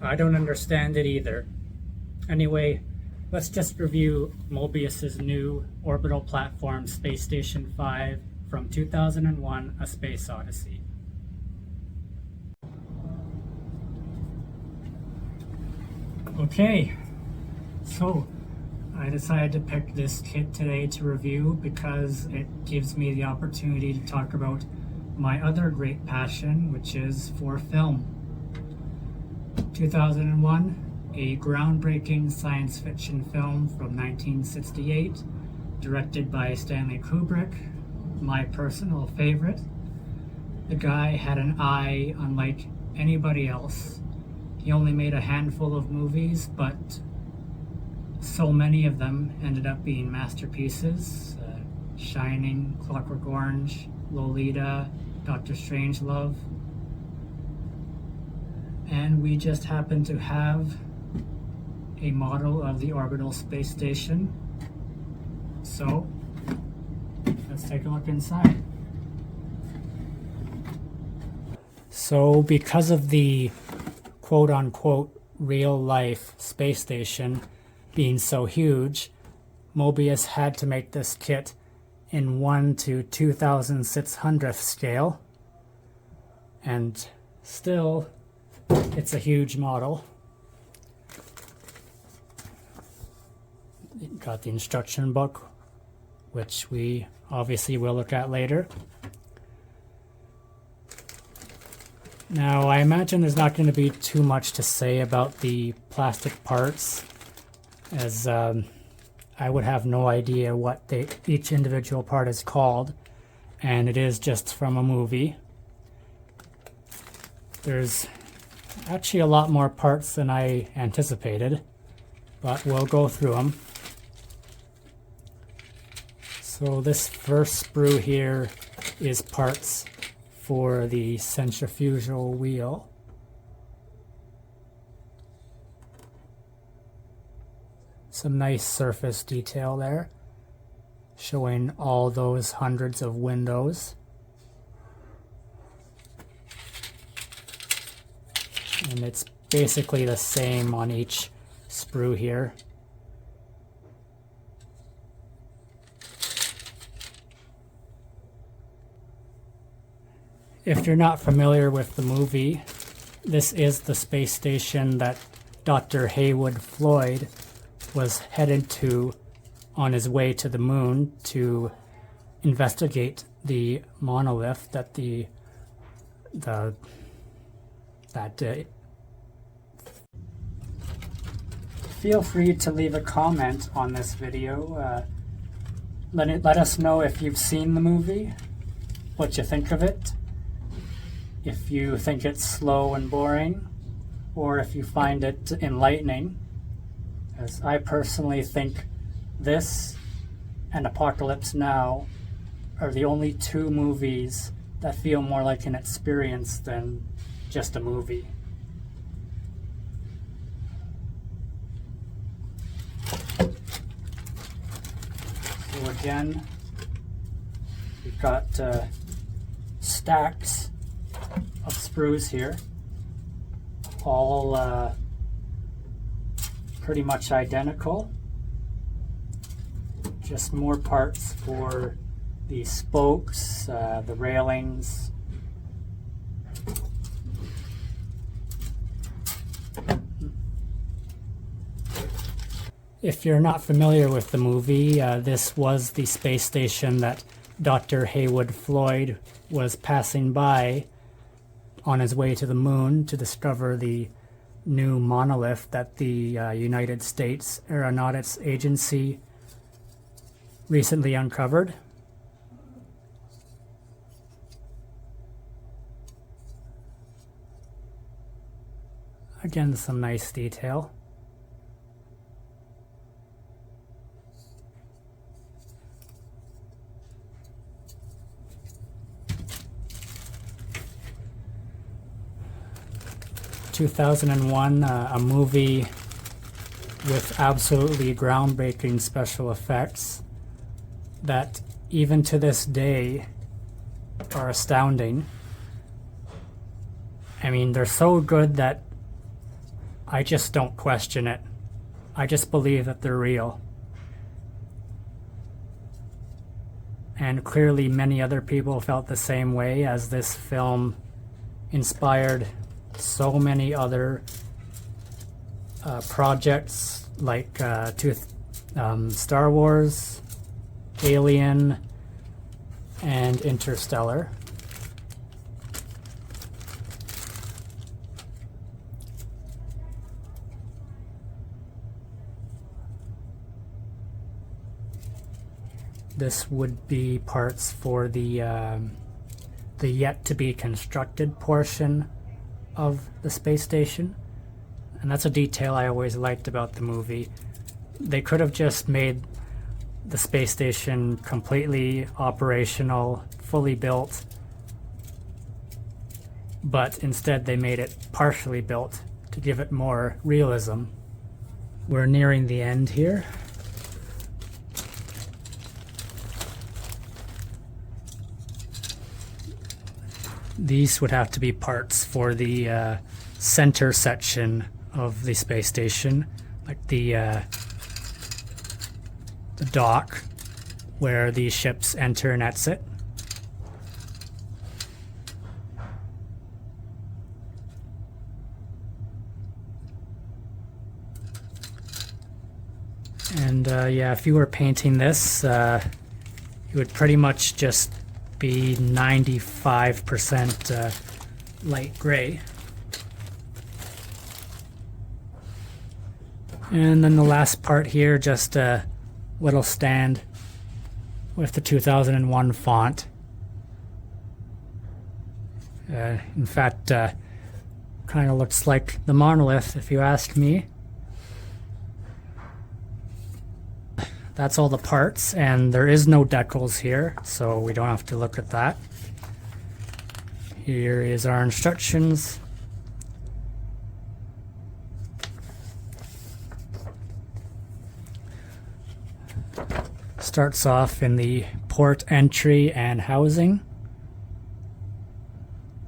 I don't understand it either. Anyway, let's just review Moebius's new orbital platform Space Station 5 from 2001, A Space Odyssey. Okay, so I decided to pick this kit today to review because it gives me the opportunity to talk about my other great passion, which is for film. 2001, a groundbreaking science fiction film from 1968, directed by Stanley Kubrick, my personal favorite. The guy had an eye unlike anybody else. He only made a handful of movies, but so many of them ended up being masterpieces. Shining, Clockwork Orange, Lolita, Dr. Strangelove. And we just happen to have a model of the orbital space station. So let's take a look inside. So because of the quote-unquote real-life space station being so huge, Moebius had to make this kit in 1 to 2,600th scale, and still it's a huge model. Got the instruction book, which we obviously will look at later. Now, I imagine there's not going to be too much to say about the plastic parts, as I would have no idea what each individual part is called, and it is just from a movie. There's actually a lot more parts than I anticipated, but we'll go through them. So this first sprue here is parts for the centrifugal wheel. Some nice surface detail there, showing all those hundreds of windows. And it's basically the same on each sprue here. If you're not familiar with the movie, this is the space station that Dr. Heywood Floyd was headed to on his way to the moon to investigate the monolith that that day. Feel free to leave a comment on this video. Let us know if you've seen the movie, what you think of it, if you think it's slow and boring, or if you find it enlightening. As I personally think this and Apocalypse Now are the only two movies that feel more like an experience than just a movie. So again, we've got stacks of sprues here, all pretty much identical. Just more parts for the spokes, the railings. If you're not familiar with the movie, this was the space station that Dr. Heywood Floyd was passing by on his way to the moon to discover the new monolith that the United States Aeronautics Agency recently uncovered. Again, some nice detail. (2001), a movie with absolutely groundbreaking special effects that even to this day are astounding. I mean, they're so good that I just don't question it. I just believe that they're real. And clearly many other people felt the same way, as this film inspired so many other projects like Star Wars, Alien, and Interstellar. This would be parts for the yet to be constructed portion of the space station. And that's a detail I always liked about the movie. They could have just made the space station completely operational, fully built, but instead they made it partially built to give it more realism. We're nearing the end here. These would have to be parts for the center section of the space station, like the dock where the ships enter and exit. And yeah, if you were painting this, it would pretty much just be 95% light gray. And then the last part here, just a little stand with the 2001 font. In fact, kind of looks like the monolith, if you ask me. That's all the parts, and there is no decals here, so we don't have to look at that. Here is our instructions. Starts off in the port entry and housing.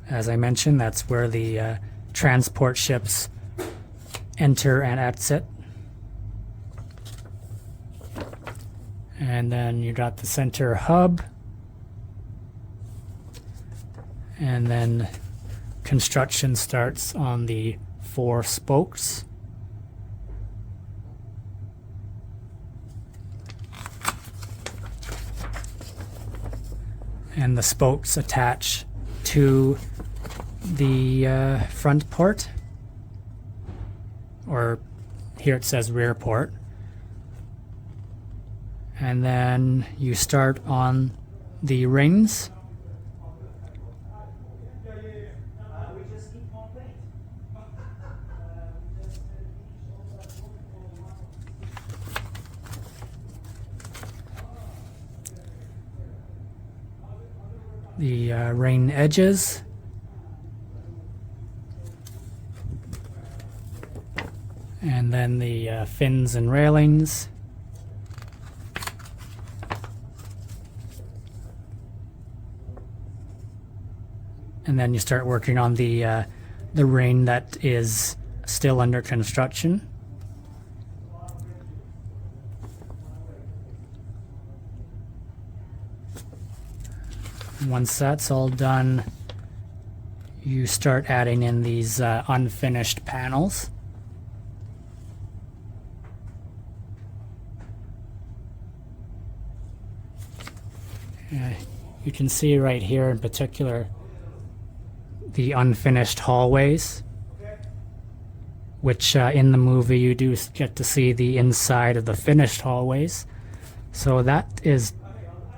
As I mentioned, that's where the transport ships enter and exit. And then you got the center hub. And then construction starts on the 4 spokes. And the spokes attach to the front port, or here it says rear port. And then you start on the rings. The ring edges. And then the fins and railings. And then you start working on the ring that is still under construction. Once that's all done, you start adding in these unfinished panels. You can see right here in particular the unfinished hallways, which in the movie you do get to see the inside of the finished hallways. So that is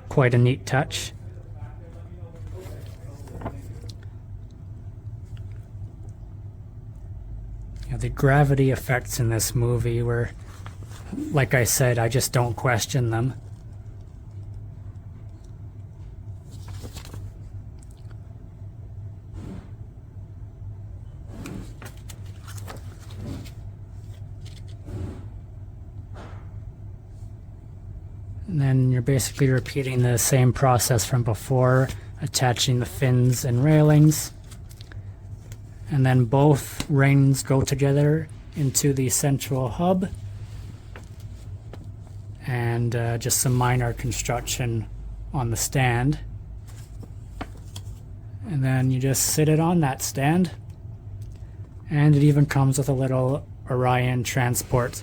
quite a neat touch. The gravity effects in this movie were, like I said, I just don't question them. And then you're basically repeating the same process from before, attaching the fins and railings. And then both rings go together into the central hub, and just some minor construction on the stand. And then you just sit it on that stand, and it even comes with a little Orion transport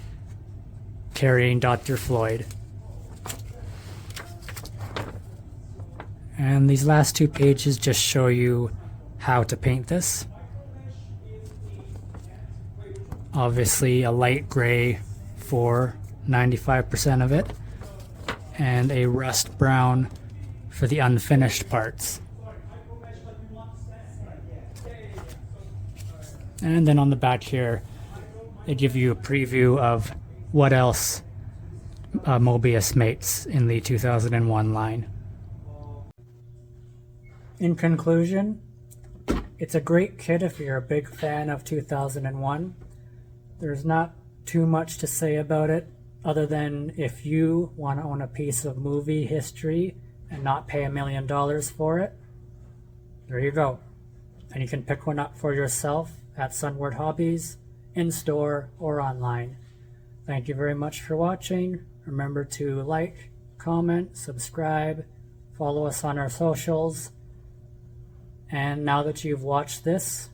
carrying Dr. Floyd. And these last 2 pages just show you how to paint this. Obviously a light gray for 95% of it, and a rust brown for the unfinished parts. And then on the back here, they give you a preview of what else Moebius makes in the 2001 line. In conclusion, it's a great kit if you're a big fan of 2001. There's not too much to say about it, other than if you want to own a piece of movie history and not pay $1 million for it, there you go. And you can pick one up for yourself at Sunward Hobbies, in-store or online. Thank you very much for watching. Remember to like, comment, subscribe, follow us on our socials. And now that you've watched this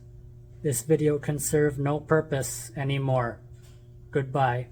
video can serve no purpose anymore. Goodbye.